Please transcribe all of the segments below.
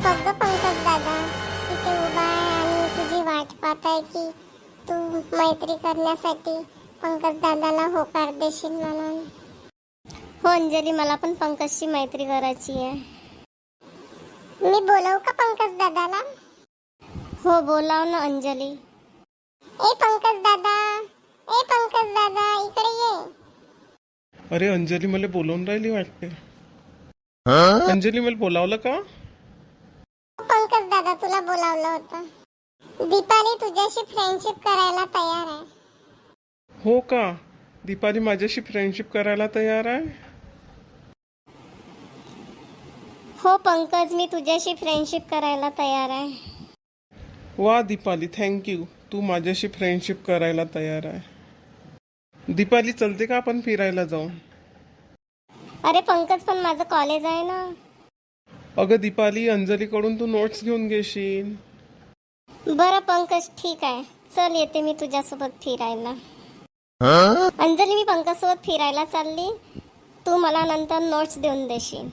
बघ ग पंकज दादा इथे उभा आहे आणि तुझी वाट पाहत आहे की तू मैत्री करण्यासाठी पंकज दादाला होकार देशील म्हणून. हो अंजली, मला पण पंकजची मैत्री करायची आहे. मी बोलवू का पंकज दादाला? हो बोलाव ना अंजली. ए पंकज दादा, ए पंकज दादा इकडे ये. अरे अंजली मला बोलवून राहिली वाटते. अंजली मला बोलावलं का? पंकज दादा तुला बोलावलं होतं. दीपाली तुझ्याशी फ्रेंडशिप करायला तयार आहे. हो का? दीपाली माझ्याशी फ्रेंडशिप करायला तयार आहे? हो पंकज, मी तुझ्याशी फ्रेंडशिप करायला तयार आहे. वा दीपाली, थँक्यू. तू माझ्याशी फ्रेंडशिप करायला तयार आहे. दीपाली चलते का आपण फिरायला जाऊन? अरे पंकज, पण माझं कॉलेज आहे ना. अगं दीपाली, अंजलीकडून तू नोट्स घेऊन घेशील. बरं पंकज, ठीक आहे. चल येते मी तुझ्यासोबत फिरायला. अंजली, मी पंकज सोबत फिरायला चालली. तू मला नंतर नोट्स देऊन देशील.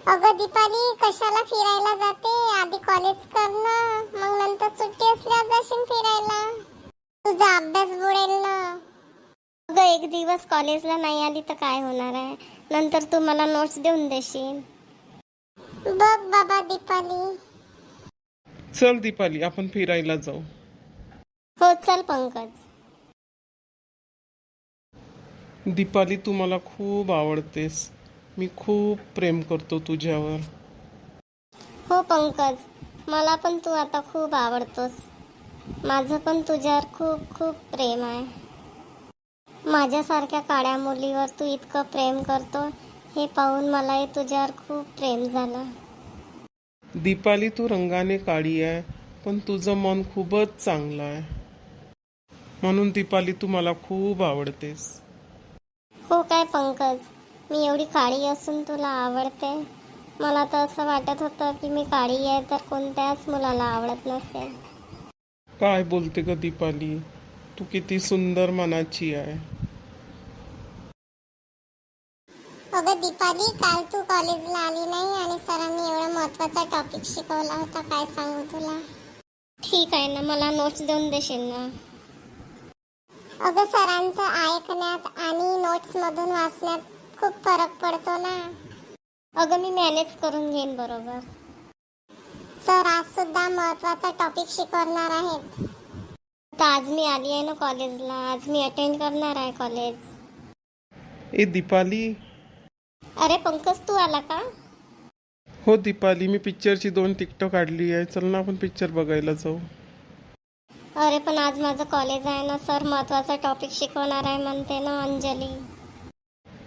अगं दीपाली कशाला फिरायला जाते? आधी कॉलेज कर ना, मग नंतर सुट्टी असल्यावर जाशील फिरायला. तुझा अभ्यास बुडेल ना. अगं एक दिवस कॉलेजला नाही आली तर काय होणार आहे? नंतर तू मला नोट्स देऊन देशील. बघ बाबा दीपाली. चल दीपाली, आपण फिरायला जाऊ. हो चल पंकज. दीपाली, तू मला खूप आवडतेस. मी खूप प्रेम करतो तुझ्यावर. हो पंकज, मला पण तू आता खूप आवडतोस. माझं पण तुझ्यावर खूप खूप प्रेम आहे. माझ्यासारख्या काळ्या मुलीवर तू इतकं प्रेम करतो हे पाहून मलाही तुझ्यावर खूप प्रेम झालं. दीपाली, तू रंगाने काळी आहे, पण तुझं मन खूपच चांगलं आहे. म्हणून दीपाली, तू मला खूप आवडतेस. हो काय पंकज, मी एवढी काळी असून तुला आवडते? मला तर असं वाटत होतं की मी काळी आहे तर कोणत्याच मुलाला आवडत नसेल. काय बोलते ग दीपाली? तू किती सुंदर मनाची आहे. अगं दीपाली, काल तू कॉलेजला आली नाही आणि सरांनी एवढा महत्त्वाचा टॉपिक शिकवला होता, काय सांगू तुला. ठीक आहे ना, मला नोट्स देऊन देशील ना? अगं सरांचं ऐकण्यात आणि नोट्स मधून वाचण्यात खूप फरक पडतो ना. अगं मी मॅनेज करून घेईन बरोबर. सर आज सुद्धा महत्त्वाचा टॉपिक शिकवणार आहेत. तर आज मी आली आहे ना कॉलेजला, आज मी अटेंड करणार आहे कॉलेज. ए दीपाली. अरे पंकज, तू आला का? हो दीपाली, मी पिक्चरची 2 तिकीटं काढली आहे. चल ना आपण पिक्चर बघायला जाऊ. अरे पण आज माझं कॉलेज आहे ना, सर महत्त्वाचा टॉपिक शिकवणार आहे म्हणते ना अंजली.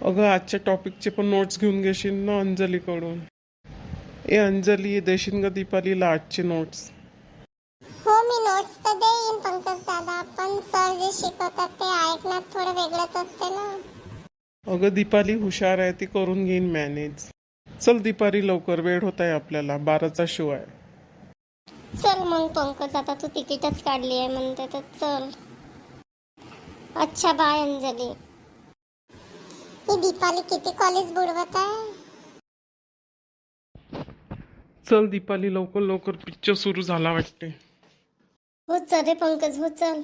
अगं आजच्या टॉपिकचे पण नोट्स घेऊन घेशील ना अंजलीकडून. ए अंजली, देशील का दीपालीला आजचे नोट्स? हो मी नोट्स तर देईन पंकज दादा, पण सर जे शिकवतात ते ऐकण्यात थोडं वेगळंच असते ना. अगं दीपाली हुशार आहे, ती करून घेईन मॅनेज. चल दीपाली, लवकर वेळ होत आहे आपल्याला, 12चा शो आहे. चल मग पंकज, आता तू तिकीटच काढली आहे म्हणते तर चल. अच्छा बाय अंजली. ही दीपाली किती कॉलेज बुडवत आहे. चल दीपाली, लवकर लवकर, पिक्चर सुरू झाला वाटते. हो चल रे पंकज, हो चल.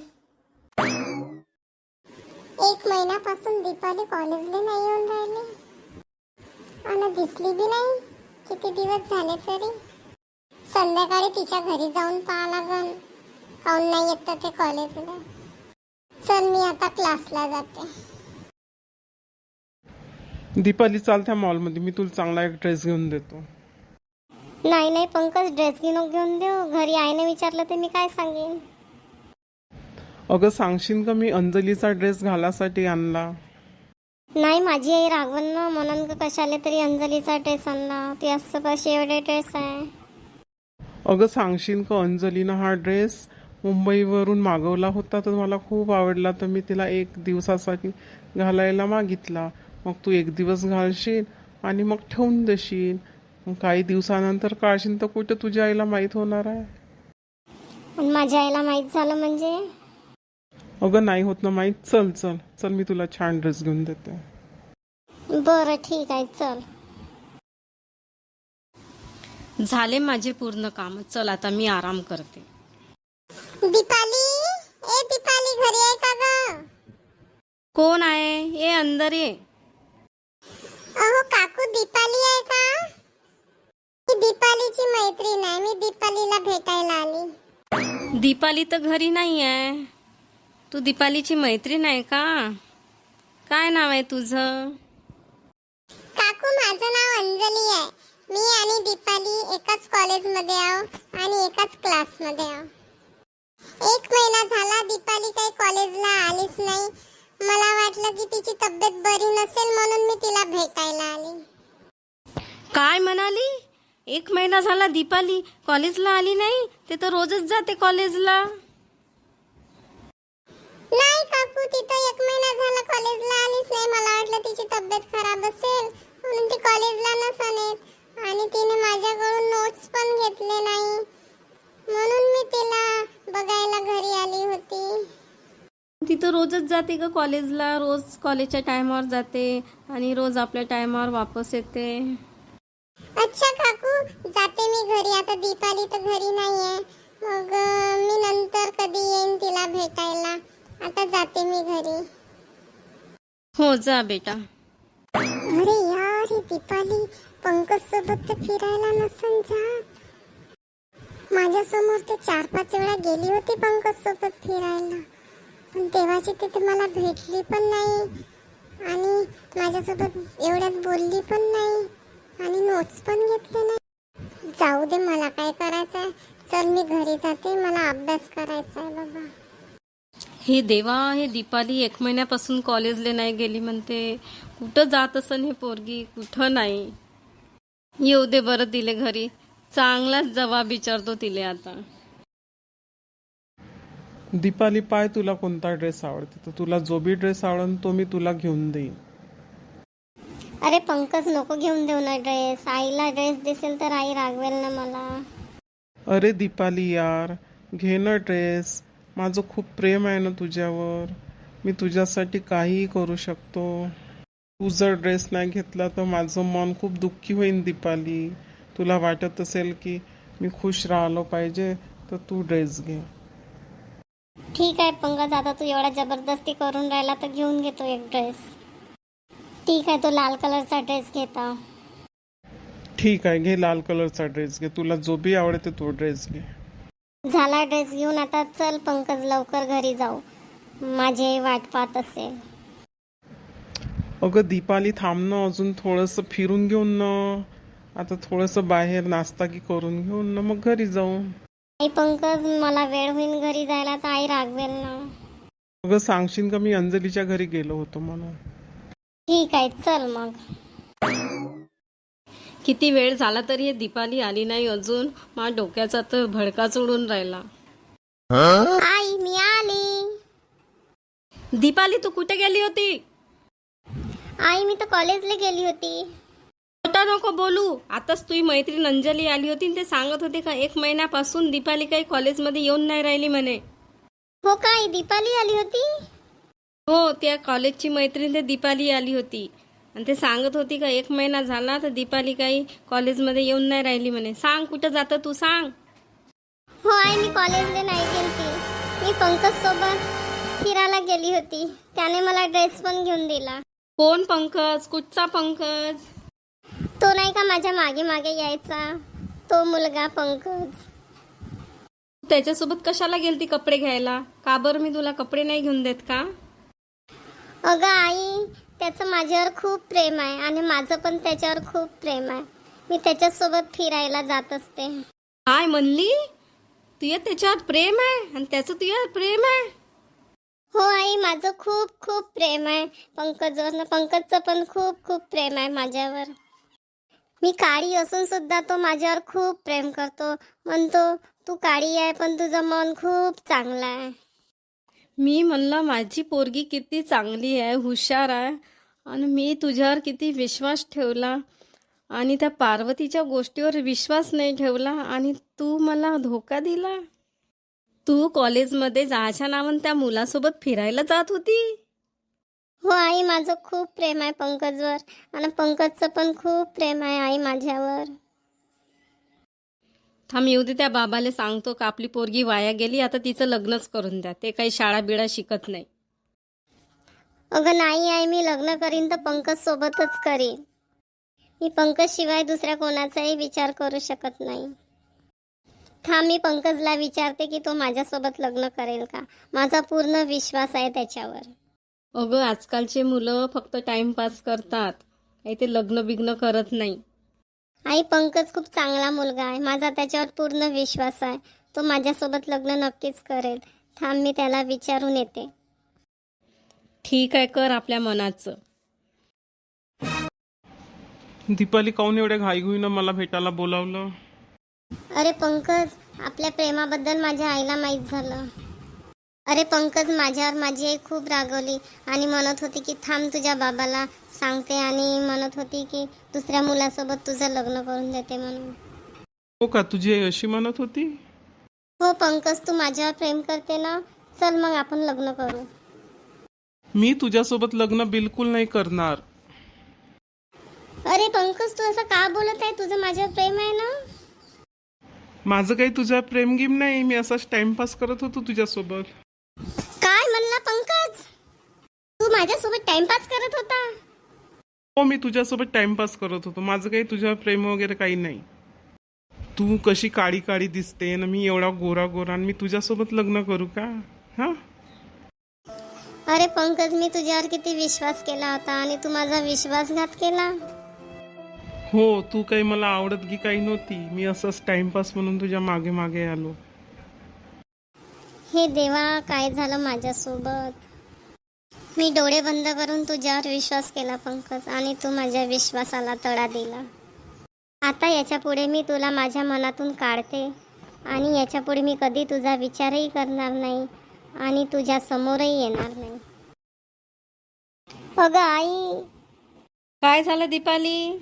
1 महिन्यापासून दीपाली कॉलेजला नाही येऊन राहिली आणि दिसली बी नाही. किती दिवस झाले तरी. संध्याकाळी तिच्या घरी जाऊन पाहा लागन काऊन नाही येत ते कॉलेजला. चल मी आता क्लासला जाते. दीपाली चाल त्या मॉलमध्ये, मी तुला चांगला एक ड्रेस घेऊन देतो. नाही नाही पंकज, ड्रेस घेऊन देऊ. घरी आईने विचारलं तर मी काय सांगेन? अगं सांगशील का मी अंजलीचा ड्रेस घालासाठी आणला? नाही, माझी आई रागवण ना, म्हणून का कशाला तरी अंजलीचा ड्रेस आणला. ती असं कशी एवढे ड्रेस आहे. अगं सांगशील का अंजलीनं हा ड्रेस मुंबईवरून मागवला होता, तर मला खूप आवडला, तर मी तिला 1 दिवसासाठी घालायला मागितला. मग तू 1 दिवस घालशील आणि मग ठेवून देशील. मग काही दिवसानंतर काढशील तर कुठं तुझ्या आईला माहीत होणार आहे? आणि माझ्या आईला माहीत झालं म्हणजे? अगं नाही होत ना माहीत. चल चल चल, मी तुला छान ड्रेस घेऊन देते. बरं ठीक आहे, चल. झाले माझे पूर्ण काम. चल आता मी आराम करते. दीपाली, ए दीपाली घरी आहे का ग? कोण आहे? ये अंदर ये. अहो काकू दीपाली आहे का? मी दीपालीची मैत्रीण आहे. मी दीपालीला भेटायला आली. दीपाली तर घरी नाही आहे. तू दीपालीची मैत्रीण आहे का? काय नाव आहे तुझं? काकू माझं नाव अंजली आहे. मी आणि दीपाली एकाच कॉलेजमध्ये आहो आणि एकाच क्लासमध्ये आहो. 1 महिना झाला दीपाली काही कॉलेजला आलीच नाही. मला वाटलं की तिची तब्येत बरी नसेल म्हणून मी तिला भेटायला आली. काय म्हणाली? 1 महिना झाला दीपाली कॉलेजला आली नाही? ते तर रोजच जाते कॉलेजला. नाही काकू, ती तर 1 महिना झाला कॉलेजला आलीच नाही. मला वाटलं तिची तब्येत खराब असेल म्हणून ती कॉलेजला नसेल येत. आणि तिने माझ्याकडून नोट्स पण घेतले नाही म्हणून मी तिला बघायला घरी आली होती. ती तर रोजच जाते ग कॉलेजला. रोज कॉलेजच्या टायमावर जाते आणि रोज आपल्या टायमावर वापस येते. अच्छा काकू, जाते मी घरी. आता दीपाली तर घरी नाहीये. मग मी नंतर कधी येईन तिला भेटायला. आता जाते मी घरी. हो जा बेटा. अरे यार, ही दीपाली पंकज सोबत तर फिरायला नसन जात. माझ्या समोर ते 4-5 वेळा गेली होती पंकज सोबत फिरायला, पण तेव्हाची तिथे मला भेटली पण नाही आणि माझ्यासोबत एवढ्यात बोलली पण नाही आणि नोट्स पण घेतले नाही. जाऊ दे, मला काय करायचंय. चल मी घरी जाते. मला अभ्यास करायचा आहे बाबा. हे देवा, हे दीपाली 1 महिन्यापासून कॉलेजला नाही गेली म्हणते. कुठं जात असन हे पोरगी? कुठं नाही. येऊ दे बरं तिले घरी. चांगलाच जवाब विचारतो तिले आता. दीपाली पाय, तुला कोणता ड्रेस आवडते तर तुला जो बी ड्रेस आवडेल तो मी तुला घेऊन देईन. अरे पंकज, नको घेऊन देऊ ना ड्रेस. आईला ड्रेस दिसेल तर आई रागवेल ना मला. अरे दीपाली यार, घे ना ड्रेस. माझं खूप प्रेम आहे ना तुझ्यावर. मी तुझ्यासाठी काहीही करू शकतो. तू जर ड्रेस नाही घेतला तर माझं मन खूप दुःखी होईल दीपाली. तुला वाटत असेल की मी खुश राहिलो पाहिजे तर तू ड्रेस घे. ठीक आहे पंकज, आता तू एवढा जबरदस्ती करून राहिला तर घेऊन घेतो एक ड्रेस. ठीक आहे, तो लाल कलरचा ड्रेस घेता. ठीक आहे, घे लाल कलरचा ड्रेस घे. तुला जो बी आवडते तो ड्रेस घे. झाला ड्रेस घेऊन. आता चल पंकज, लवकर घरी जाऊ. माझी आई वाट पाहत असेल. अगं दीपाली, थांब ना, अजून थोडंसं फिरून घेऊन ना. आता थोडंसं बाहेर नाश्ता की करून घेऊन ना, मग घरी जाऊ. आई पंकज, मला वेळ होईल घरी जायला तर आई रागवेल ना. अगं सांगशील का मी अंजलीच्या घरी गेलो होतो म्हणून. ठीक आहे, चल मग. किती वेळ झाला तरी हे दीपाली आली नाही अजून. माझ्या डोक्याचा तर भडकाच उडून राहिला. आई, मी आली. दीपाली, तू कुठे गेली होती? आई, मी तर कॉलेजला गेली होती. खोटा नको बोलू. आताच तुझी मैत्रीण अंजली आली होती आणि ते सांगत होते का 1 महिन्यापासून दीपाली काही कॉलेजमध्ये येऊन नाही राहिली म्हणे. हो का आई, दीपाली आली होती? हो, त्या कॉलेजची मैत्रीण ते दीपाली आली होती आणि ते सांगत होती का 1 महिना झाला तर दीपाली काही कॉलेजमध्ये येऊन नाही राहिली म्हणे. सांग कुठं जातं तू, सांग. हो आई, मी कॉलेजला नाही गेली. मी पंकज सोबत फिरायला गेली होती. त्याने मला ड्रेस पण घेऊन दिला. कोण पंकज? कुठचा पंकज? तो नाही का माझ्या मागे मागे यायचा, तो मुलगा पंकज. त्याच्यासोबत कशाला गेलती कपडे घ्यायला? का बरं मी तुला कपडे नाही घेऊन देत का? अगं आई, त्याचं माझ्यावर खूप प्रेम आहे आणि माझं पण त्याच्यावर खूप प्रेम आहे. मी त्याच्यासोबत फिरायला जात असते. काय म्हणली? तुझ्या त्याच्यावर प्रेम आहे आणि त्याचं तुझ्यावर प्रेम आहे? हो आई, माझं खूप खूप प्रेम आहे पंकजवर. पंकजचं पण खूप खूप प्रेम आहे माझ्यावर. मी काळी असून सुद्धा तो माझ्यावर खूप प्रेम करतो. म्हणतो, तू काळी आहे पण तुझं मन खूप चांगलं आहे. मी म्हणलं माझी पोरगी किती चांगली आहे, हुशार आहे आणि मी तुझ्यावर किती विश्वास ठेवला आणि त्या पार्वतीच्या गोष्टीवर विश्वास नाही ठेवला आणि तू मला धोका दिला. तू कॉलेजमध्ये जायच्या नावानं त्या मुलासोबत फिरायला जात होती. हो आई, माझं खूप प्रेम आहे पंकजवर आणि पंकजचं पण खूप प्रेम आहे आई माझ्यावर. थांब येऊ दे, त्या बाबाला सांगतो का आपली पोरगी वाया गेली, आता तिचं लग्नच करून द्या. ते काही शाळा बिळा शिकत नाही. अगं नाही आई, मी लग्न करीन तर पंकज सोबतच करीन. मी पंकज शिवाय दुसऱ्या कोणाचाही विचार करू शकत नाही. थांब मी पंकजला विचारते की तो माझ्यासोबत लग्न करेल का. माझा पूर्ण विश्वास आहे त्याच्यावर. अगं आजकालचे मुलं फक्त टाइमपास करतात, काही ते लग्न बिग्न करत नाही. आई पंकज खूप चांगला मुलगा आहे, माझा त्याच्यावर पूर्ण विश्वास आहे. तो माझ्यासोबत लग्न नक्कीच करेल. थांब मी त्याला विचारून येते. ठीक आहे, कर आपल्या मनाचं. दीपाली काऊन एवढ्या घाईघाईनं मला भेटायला बोलावलं? अरे पंकज, आपल्या प्रेमाबद्दल माझ्या आईला माहीत झालं. अरे पंकज, माझ्यावर माझी आई खूप रागवली आणि म्हणत होती की थांब तुझ्या बाबाला सांगते, आणि म्हणत होती की दुसऱ्या मुलासोबत तुझं लग्न करून देते म्हणून. हो का, तुझी आई अशी म्हणत होती? हो पंकज, तू माझ्यावर प्रेम करते ना, चल मग आपण लग्न करू. मी तुझ्यासोबत लग्न बिलकुल नाही करणार. अरे पंकज, तू असं का बोलत आहे? तुझं माझ्यावर प्रेम आहे ना. माझं काही तुझ्या प्रेम गिम नाही, मी असाच टाइमपास करत होतो तुझ्यासोबत. काय म्हणला पंकज? तू माझ्यासोबत टाइमपास करत होता? हो, मी तुझ्यासोबत टाइमपास करत होतो. माझं काही तुझ्यावर प्रेम वगैरे काही नाही. तू कशी काळी काळी दिसते ना, मी एवढा गोरा गोरा, आणि मी तुझ्यासोबत लग्न करू का? हा, अरे पंकज, मी तुझ्यावर किती विश्वास केला होता आणि तू माझा विश्वासघात केला. हो, तू काही मला आवडत की काही नव्हती. मी असंच टाइमपास म्हणून तुझ्या मागे मागे आलो. हे देवा, काय झालं माझ्यासोबत? मी डोळे बंद करून तुझ्यावर विश्वास केला पंकज, आणि तू माझ्या विश्वासाला तडा दिला. आता याच्या पुढे मी तुला माझ्या मनातून काढते, आणि याच्या पुढे मी कधी तुझा विचारही करणार नाही आणि तुझ्या समोरही येणार नाही. अगं आई. काय झालं दीपाली?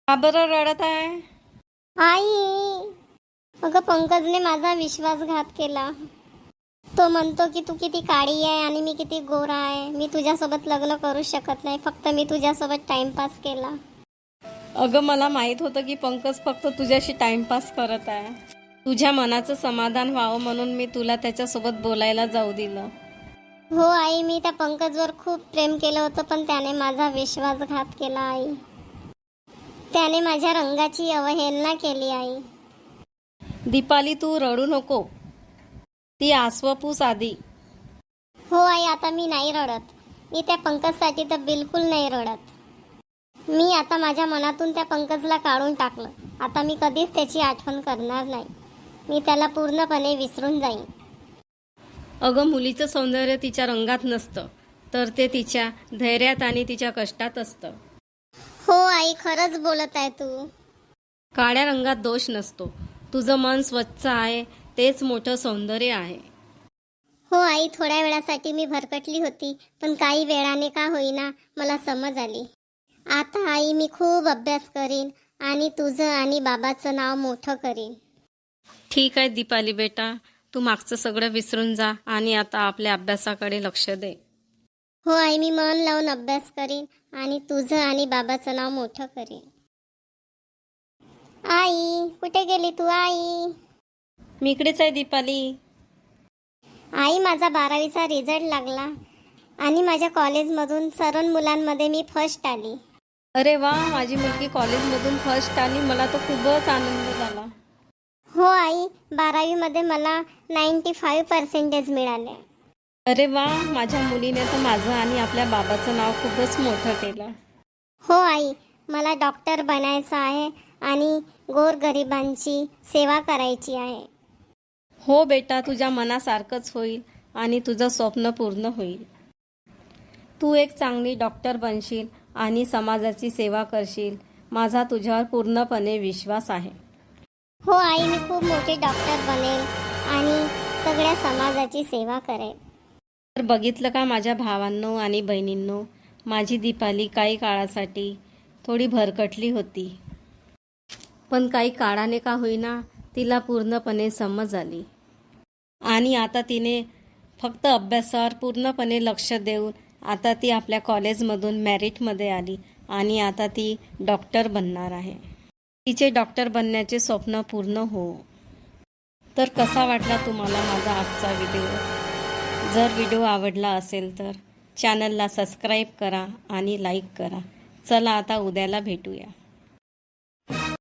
का बरं रडत आहे? आई, अगं पंकजने माझा विश्वासघात केला. तो म्हणतो की तू किती काळी आहे आणि मी किती गोरा आहे. मी तुझ्यासोबत लग्न करू शकत नाही, फक्त मी तुझ्यासोबत टाइमपास केला. अगं मला माहित होतं की पंकज फक्त तुझ्याशी टाइमपास करत आहे. तुझ्या मनाचं समाधान व्हावं म्हणून मी तुला त्याच्यासोबत बोलायला जाऊ दिलं. हो आई, मी त्या पंकजवर खूप प्रेम केलं होतं, पण त्याने माझा विश्वासघात केला आई. त्याने माझ्या रंगाची अवहेलना केली आई. दीपाली, तू रडू नको. ती आसवपूस आधी. हो आई, आता मी नाही रडत. मी त्या पंकजसाठी तर बिलकुल नाही रडत. मी आता माझ्या मनातून त्या पंकजला काढून टाकलं. आता मी कधीच त्याची आठवण करणार नाही. मी त्याला पूर्णपणे विसरून जाईन. अगं मुलीचं सौंदर्य तिच्या रंगात नसतं, तर ते तिच्या धैर्यात आणि तिच्या कष्टात असतं. हो आई, खरंच बोलत आहे तू. काळ्या रंगात दोष नसतो. तुझं मन स्वच्छ आहे, तेच मोठं सौंदर्य आहे. हो आई, थोड्या वेळासाठी मी भरकटली होती, पण काही वेळाने का होईना मला समज आली. आता आई, मी खूप अभ्यास करीन आणि तुझं आणि बाबाचं नाव मोठं करीन. ठीक आहे दीपाली बेटा, तू मागचं सगळं विसरून जा आणि आता आपल्या अभ्यासाकडे लक्ष दे. हो आई, मी मन लावून अभ्यास करीन आणि तुझं आणि बाबाचं नाव मोठं करीन. आई, कुठे गेली तू आई? मी इकडेच आहे दीपाली. आई, माझा 12वीचा रिझल्ट लागला आणि माझ्या कॉलेजमधून सर्व मुलांमध्ये मी फर्स्ट आली. अरे वा, माझी मुलगी कॉलेजमधून फर्स्ट आली. मला तर खूपच आनंद झाला. हो आई, 12वीमध्ये मला 95% मिळाले. अरे वा, माझ्या मुलीने तर माझं आणि आपल्या बाबाचं नाव खूपच मोठं केलं. हो आई, मला डॉक्टर बनायचं आहे आणि गोरगरिबांची सेवा करायची आहे. हो बेटा, तुझ्या मनासारखंच होईल आणि तुझं स्वप्न पूर्ण होईल. तू एक चांगली डॉक्टर बनशील आणि समाजाची सेवा करशील. माझा तुझ्यावर पूर्णपणे विश्वास आहे. हो आई, मी खूप मोठी डॉक्टर बनेल आणि सगळ्या समाजाची सेवा करेल. तर बघितलं का माझ्या भावांनो आणि बहिणींनो, माझी दीपाली काही काळासाठी थोडी भरकटली होती, पण काही काळाने का होईना तिला पूर्णपणे समज आली आणि आता तिने फक्त अभ्यासावर पूर्णपणे लक्ष देऊन आता ती आपल्या कॉलेजमधून मेरिटमध्ये आली आणि आता ती डॉक्टर बनणार आहे. तिचे डॉक्टर बनण्याचे स्वप्न पूर्ण हो. तर कसा वाटला तुम्हाला माझा आजचा व्हिडिओ? जर व्हिडिओ आवडला असेल तर चॅनलला सबस्क्राईब करा आणि लाईक करा. चला आता उद्याला भेटूया.